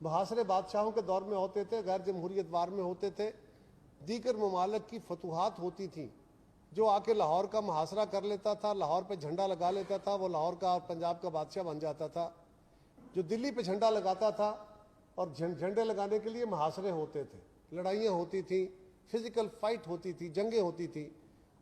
محاصرے بادشاہوں کے دور میں ہوتے تھے, غیر جمہوریت وار میں ہوتے تھے, دیگر ممالک کی فتوحات ہوتی تھیں. جو آ کے لاہور کا محاصرہ کر لیتا تھا, لاہور پہ جھنڈا لگا لیتا تھا, وہ لاہور کا اور پنجاب کا بادشاہ بن جاتا تھا. جو دلی پہ جھنڈا لگاتا تھا, اور جھنڈے لگانے کے لیے محاصرے ہوتے تھے, لڑائیاں ہوتی تھیں, فزیکل فائٹ ہوتی تھی, جنگیں ہوتی تھیں,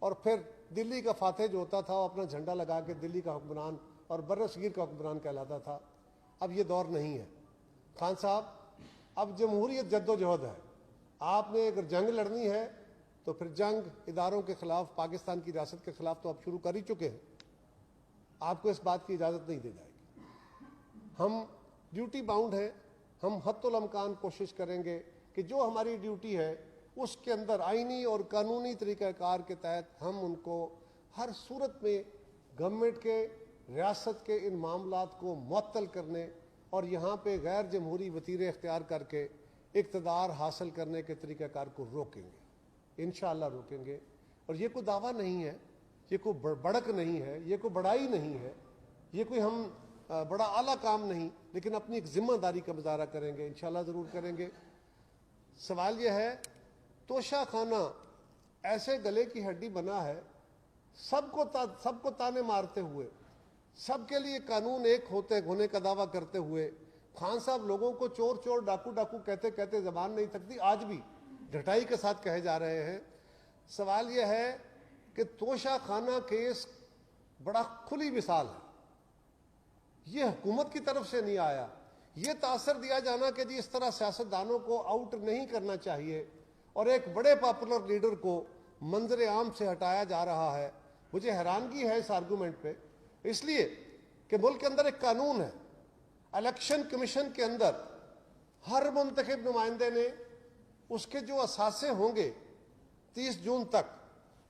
اور پھر دلی کا فاتح جو ہوتا تھا وہ اپنا جھنڈا لگا کے دلی کا حکمران اور بر صغیر کا حکمران کہلاتا تھا. اب یہ دور نہیں ہے خان صاحب. اب جمہوریت جد و جہد ہے. آپ نے اگر جنگ لڑنی ہے تو پھر جنگ اداروں کے خلاف, پاکستان کی ریاست کے خلاف تو آپ شروع کر ہی چکے ہیں. آپ کو اس بات کی اجازت نہیں دی جائے گی. ہم ڈیوٹی باؤنڈ ہیں. ہم حتی الامکان کوشش کریں گے کہ جو ہماری ڈیوٹی ہے اس کے اندر آئینی اور قانونی طریقہ کار کے تحت ہم ان کو ہر صورت میں گورنمنٹ کے, ریاست کے ان معاملات کو معطل کرنے اور یہاں پہ غیر جمہوری وتیرے اختیار کر کے اقتدار حاصل کرنے کے طریقہ کار کو روکیں گے. انشاءاللہ روکیں گے. اور یہ کوئی دعویٰ نہیں ہے, یہ کوئی بڑک نہیں ہے, یہ کوئی بڑائی نہیں ہے, یہ کوئی ہم بڑا اعلیٰ کام نہیں, لیکن اپنی ایک ذمہ داری کا مظاہرہ کریں گے. انشاءاللہ ضرور کریں گے. سوال یہ ہے, توشہ خانہ ایسے گلے کی ہڈی بنا ہے, سب کو تانے مارتے ہوئے, سب کے لیے قانون ایک ہونے کا دعویٰ کرتے ہوئے, خان صاحب لوگوں کو چور چور ڈاکو ڈاکو کہتے کہتے زبان نہیں تھکتی, آج بھی ڈٹائی کے ساتھ کہے جا رہے ہیں. سوال یہ ہے کہ توشہ خانہ کیس بڑا کھلی مثال ہے. یہ حکومت کی طرف سے نہیں آیا. یہ تاثر دیا جانا کہ جی اس طرح سیاستدانوں کو آؤٹ نہیں کرنا چاہیے اور ایک بڑے پاپولر لیڈر کو منظر عام سے ہٹایا جا رہا ہے, مجھے حیرانگی ہے اس آرگومنٹ پہ. اس لیے کہ ملک کے اندر ایک قانون ہے, الیکشن کمیشن کے اندر ہر منتخب نمائندے نے اس کے جو اثاثے ہوں گے 30 جون تک,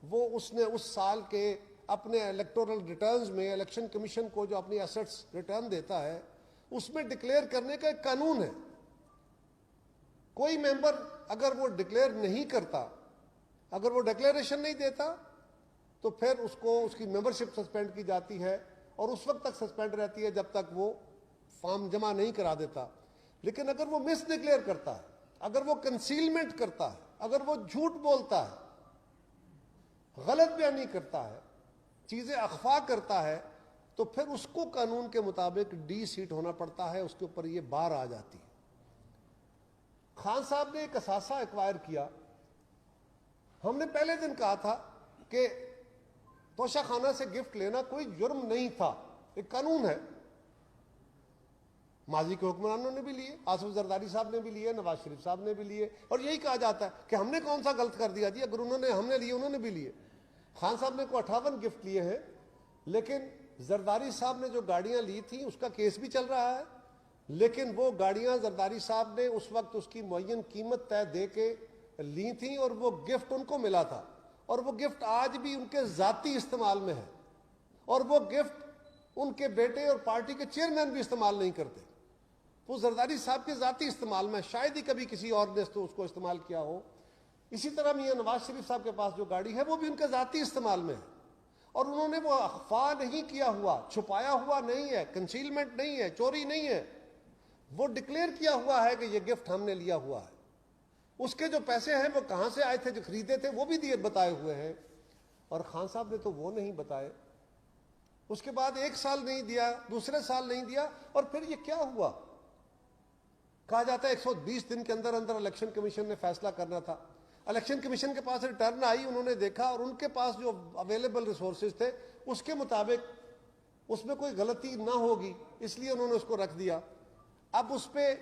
وہ اس نے اس سال کے اپنے الیکٹورل ریٹرنز میں الیکشن کمیشن کو جو اپنی ایسٹس ریٹرن دیتا ہے اس میں ڈکلیئر کرنے کا ایک قانون ہے. کوئی ممبر اگر وہ ڈکلیئر نہیں کرتا, اگر وہ ڈکلیریشن نہیں دیتا, تو پھر اس کو اس کی ممبرشپ سسپینڈ کی جاتی ہے اور اس وقت تک سسپینڈ رہتی ہے جب تک وہ فارم جمع نہیں کرا دیتا. لیکن اگر وہ مس ڈکلیئر کرتا ہے, اگر وہ کنسیلمنٹ کرتا ہے, اگر وہ جھوٹ بولتا ہے, غلط بیانی کرتا ہے, چیزیں اخفا کرتا ہے, تو پھر اس کو قانون کے مطابق ڈی سیٹ ہونا پڑتا ہے, اس کے اوپر یہ بار آ جاتی ہے. خان صاحب نے ایک اثاثہ ایکوائر کیا. ہم نے پہلے دن کہا تھا کہ توشہ خانہ سے گفٹ لینا کوئی جرم نہیں تھا, ایک قانون ہے. ماضی کے حکمرانوں نے بھی لیے, آصف زرداری صاحب نے بھی لیے, نواز شریف صاحب نے بھی لیے, اور یہی کہا جاتا ہے کہ ہم نے کون سا غلط کر دیا جی, اگر ہم نے لیے انہوں نے بھی لیے. خان صاحب نے کو 58 گفٹ لیے ہیں, لیکن زرداری صاحب نے جو گاڑیاں لی تھیں اس کا کیس بھی چل رہا ہے, لیکن وہ گاڑیاں زرداری صاحب نے اس وقت اس کی معین قیمت طے دے کے لی تھیں اور وہ گفٹ ان کو ملا تھا, اور وہ گفٹ آج بھی ان کے ذاتی استعمال میں ہے, اور وہ گفٹ ان کے بیٹے اور پارٹی کے چیئرمین بھی استعمال نہیں کرتے. وہ زرداری صاحب کے ذاتی استعمال میں, شاید ہی کبھی کسی اور نے تو اس کو استعمال کیا ہو. اسی طرح میاں نواز شریف صاحب کے پاس جو گاڑی ہے وہ بھی ان کے ذاتی استعمال میں ہے, اور انہوں نے وہ اخفا نہیں کیا ہوا, چھپایا ہوا نہیں ہے, کنسیلمنٹ نہیں ہے, چوری نہیں ہے, وہ ڈکلیئر کیا ہوا ہے کہ یہ گفٹ ہم نے لیا ہوا ہے. اس کے جو پیسے ہیں وہ کہاں سے آئے تھے, جو خریدے تھے وہ بھی دیے بتائے ہوئے ہیں, اور خان صاحب نے تو وہ نہیں بتائے. اس کے بعد 1 سال نہیں دیا, دوسرے سال نہیں دیا, اور پھر یہ کیا ہوا. کہا جاتا ہے 120 دن کے اندر اندر الیکشن کمیشن نے فیصلہ کرنا تھا. الیکشن کمیشن کے پاس ریٹرن آئی, انہوں نے دیکھا اور ان کے پاس جو اویلیبل ریسورسز تھے اس کے مطابق اس میں کوئی غلطی نہ ہوگی, اس لیے انہوں نے اس کو رکھ دیا. اب اس پہ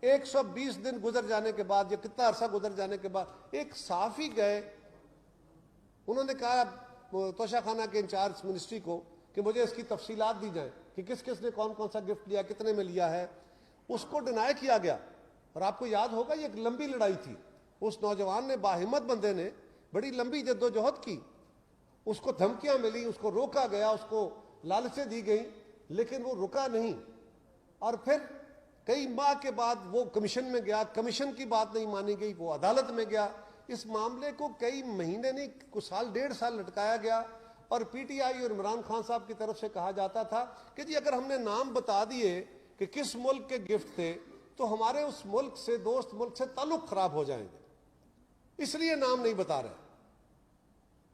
120 دن گزر جانے کے بعد یا کتنا عرصہ گزر جانے کے بعد ایک صحافی گئے, انہوں نے کہا توشہ خانہ کے انچارج منسٹری کو کہ مجھے اس کی تفصیلات دی جائیں کہ کس کس نے کون کون سا گفٹ لیا, کتنے میں لیا ہے. اس کو ڈینائی کیا گیا, اور آپ کو یاد ہوگا یہ ایک لمبی لڑائی تھی. اس نوجوان نے, باہمت بندے نے بڑی لمبی جدوجہد کی, اس کو دھمکیاں ملی, اس کو روکا گیا, اس کو لالچیں دی گئی, لیکن وہ رکا نہیں. اور پھر کئی ماہ کے بعد وہ کمیشن میں گیا, کمیشن کی بات نہیں مانی گئی, وہ عدالت میں گیا. اس معاملے کو کئی مہینے نہیں, کچھ سال 1.5 سال لٹکایا گیا, اور پی ٹی آئی اور عمران خان صاحب کی طرف سے کہا جاتا تھا کہ جی اگر ہم نے نام بتا دیے کہ کس ملک کے گفٹ تھے تو ہمارے اس ملک سے, دوست ملک سے تعلق خراب ہو جائیں گے, اس لیے نام نہیں بتا رہے.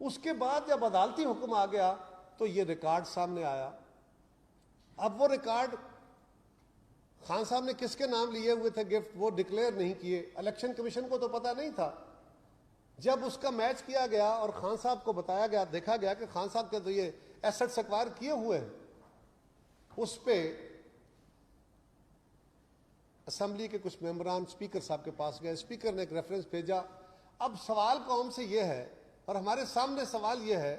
اس کے بعد جب عدالتی حکم آ گیا تو یہ ریکارڈ سامنے آیا. اب وہ ریکارڈ خان صاحب نے کس کے نام لیے ہوئے تھے گفٹ, وہ ڈکلیئر نہیں کیے. الیکشن کمیشن کو تو پتہ نہیں تھا. جب اس کا میچ کیا گیا اور خان صاحب کو بتایا گیا, دیکھا گیا کہ خان صاحب کے تو یہ ایسٹس ایکوائر کیے ہوئے ہیں, اس پہ اسمبلی کے کچھ ممبران اسپیکر صاحب کے پاس گئے. اسپیکر نے ایک ریفرنس بھیجا. اب سوال قوم سے یہ ہے, اور ہمارے سامنے سوال یہ ہے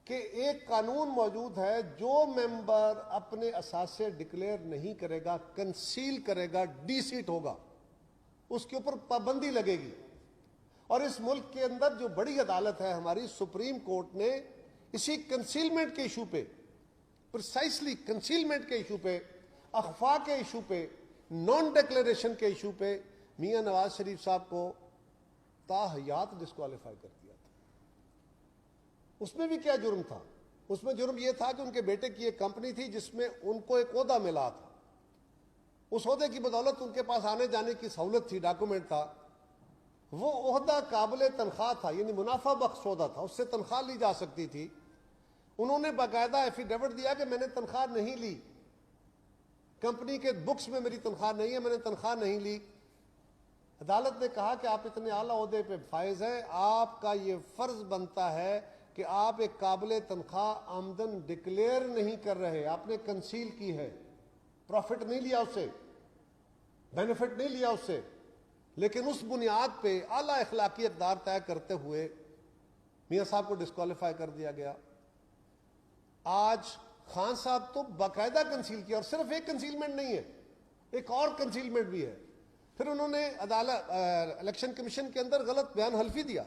کہ ایک قانون موجود ہے, جو ممبر اپنے اثاثے ڈکلیئر نہیں کرے گا, کنسیل کرے گا, ڈی سیٹ ہوگا, اس کے اوپر پابندی لگے گی. اور اس ملک کے اندر جو بڑی عدالت ہے ہماری سپریم کورٹ نے اسی کنسیلمنٹ کے ایشو پہ, پرسائسلی کنسیلمنٹ کے ایشو پہ, اخفاء کے ایشو پہ, نان ڈکلیریشن کے ایشو پہ میاں نواز شریف صاحب کو تاحیات ڈسکوالیفائی کر دیا تھا. اس میں بھی کیا جرم تھا؟ اس میں جرم یہ تھا کہ ان کے بیٹے کی ایک کمپنی تھی جس میں ان کو ایک عہدہ ملا تھا. اس عہدے کی بدولت ان کے پاس آنے جانے کی سہولت تھی, ڈاکومنٹ تھا. وہ عہدہ قابل تنخواہ تھا, یعنی منافع بخش عہدہ تھا, اس سے تنخواہ لی جا سکتی تھی. انہوں نے باقاعدہ ایفیڈیوٹ دیا کہ میں نے تنخواہ نہیں لی, کمپنی کے بکس میں میری تنخواہ نہیں ہے, میں نے تنخواہ نہیں لی. عدالت نے کہا کہ آپ اتنے اعلیٰ عہدے پہ فائز ہیں, آپ کا یہ فرض بنتا ہے کہ آپ ایک قابل تنخواہ آمدن ڈکلیئر نہیں کر رہے, آپ نے کنسیل کی ہے, پروفٹ نہیں لیا اس سے, بینیفٹ نہیں لیا اس سے. لیکن اس بنیاد پہ اعلیٰ اخلاقی اقدار طے کرتے ہوئے میاں صاحب کو ڈسکوالیفائی کر دیا گیا. آج خان صاحب تو باقاعدہ کنسیل کیا, اور صرف ایک کنسیلمنٹ نہیں ہے, ایک اور کنسیلمنٹ بھی ہے. پھر انہوں نے عدالت الیکشن کمیشن کے اندر غلط بیان حلفی دیا,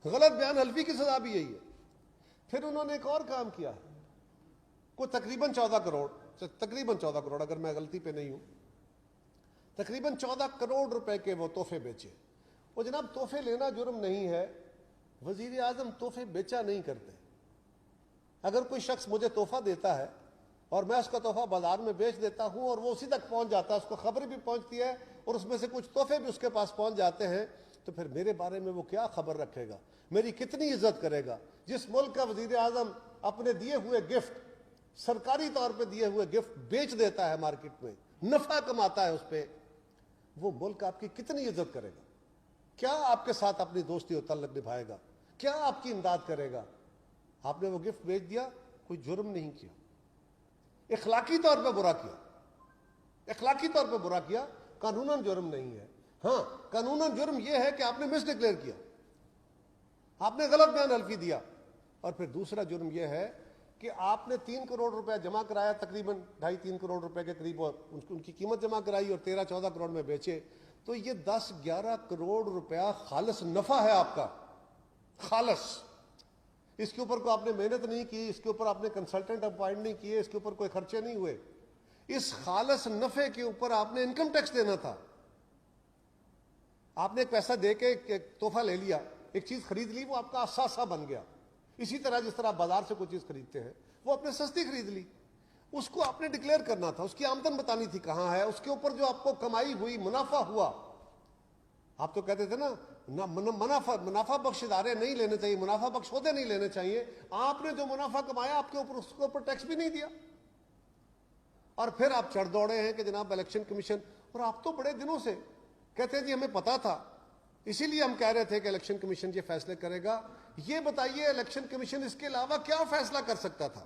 غلط بیان حلفی کی سزا بھی یہی ہے. پھر انہوں نے ایک اور کام کیا, کوئی تقریباً 14 کروڑ اگر میں غلطی پہ نہیں ہوں, تقریباً 14 کروڑ روپے کے وہ تحفے بیچے. وہ جناب تحفے لینا جرم نہیں ہے, وزیر اعظم تحفے بیچا نہیں کرتے. اگر کوئی شخص مجھے تحفہ دیتا ہے اور میں اس کا تحفہ بازار میں بیچ دیتا ہوں اور وہ اسی تک پہنچ جاتا ہے, اس کو خبر بھی پہنچتی ہے اور اس میں سے کچھ تحفے بھی اس کے پاس پہنچ جاتے ہیں, تو پھر میرے بارے میں وہ کیا خبر رکھے گا, میری کتنی عزت کرے گا. جس ملک کا وزیر اعظم اپنے دیے ہوئے گفٹ, سرکاری طور پہ دیے ہوئے گفٹ بیچ دیتا ہے مارکیٹ میں, نفع کماتا ہے اس پہ, وہ ملک آپ کی کتنی عزت کرے گا, کیا آپ کے ساتھ اپنی دوستی و تعلق نبھائے گا, کیا آپ کی امداد کرے گا. آپ نے وہ گفٹ بیچ دیا, کوئی جرم نہیں کیا, اخلاقی طور پہ برا کیا, اخلاقی طور پہ برا کیا, قانوناً جرم نہیں ہے. ہاں قانوناً جرم یہ ہے کہ آپ نے مس ڈکلیئر کیا, آپ نے غلط بیان حلفی دیا. اور پھر دوسرا جرم یہ ہے کہ آپ نے 3 کروڑ روپے جمع کرایا, تقریباً 2.5-3 کروڑ روپے کے قریب, اور ان کی قیمت جمع کرائی اور 13-14 کروڑ میں بیچے. تو یہ 10-11 کروڑ روپیہ خالص نفع ہے آپ کا, خالص. اس کے اوپر کوئی آپ نے محنت نہیں کی, اس کے اوپر آپ نے کنسلٹنٹ اپوائنٹ نہیں کیے, اس کے اوپر کوئی خرچے نہیں ہوئے. اس خالص نفع کے اوپر آپ نے انکم ٹیکس دینا تھا. آپ نے ایک پیسہ دے کے ایک تحفہ لے لیا, ایک چیز خرید لی, وہ آپ کا اثاثہ بن گیا. اسی طرح جس طرح آپ بازار سے کوئی چیز خریدتے ہیں, وہ آپ نے سستی خرید لی, اس کو آپ نے ڈکلیئر کرنا تھا, اس کی آمدن بتانی تھی کہاں ہے, اس کے اوپر جو آپ کو کمائی ہوئی, منافع ہوا. آپ تو کہتے تھے نا منافع بخش ادارے نہیں لینے چاہیے, منافع بخش عہدے نہیں لینے چاہیے. آپ نے جو منافع کمایا آپ کے اوپر, اس کے اوپر ٹیکس بھی نہیں دیا. اور پھر آپ چڑھ دوڑے ہیں کہ جناب الیکشن کمیشن, اور آپ تو بڑے دنوں سے کہتے ہیں جی ہمیں پتا تھا, اسی لیے ہم کہہ رہے تھے کہ الیکشن کمیشن یہ فیصلے کرے گا. یہ بتائیے الیکشن کمیشن اس کے علاوہ کیا فیصلہ کر سکتا تھا؟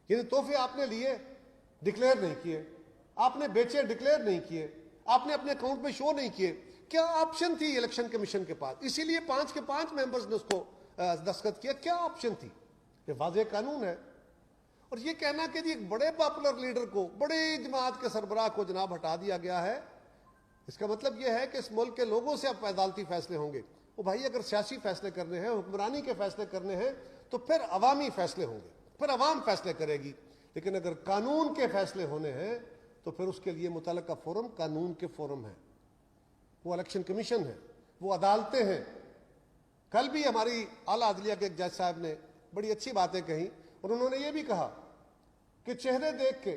یعنی تحفے آپ نے لیے, ڈکلیئر نہیں کیے, آپ نے بیچے, ڈکلیئر نہیں کیے, آپ نے اپنے اکاؤنٹ میں شو نہیں کیے. کیا آپشن تھی الیکشن کمیشن کے پاس؟ اسی لیے 5 کے 5 ممبرز نے اس کو دستخط کیا. کیا آپشن تھی؟ یہ واضح قانون ہے. اور یہ کہنا کہ جی ایک بڑے پاپولر لیڈر کو, بڑے جماعت کے سربراہ کو جناب ہٹا دیا گیا ہے, اس کا مطلب یہ ہے کہ اس ملک کے لوگوں سے اب عدالتی فیصلے ہوں گے. وہ بھائی اگر سیاسی فیصلے کرنے ہیں, حکمرانی کے فیصلے کرنے ہیں, تو پھر عوامی فیصلے ہوں گے, پھر عوام فیصلے کرے گی. لیکن اگر قانون کے فیصلے ہونے ہیں تو پھر اس کے لیے متعلقہ فورم قانون کے فورم ہے, وہ الیکشن کمیشن ہے, وہ عدالتیں ہیں. کل بھی ہماری اعلیٰ عدلیہ کے ایک جج صاحب نے بڑی اچھی باتیں کہیں, اور انہوں نے یہ بھی کہا کہ چہرے دیکھ کے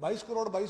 22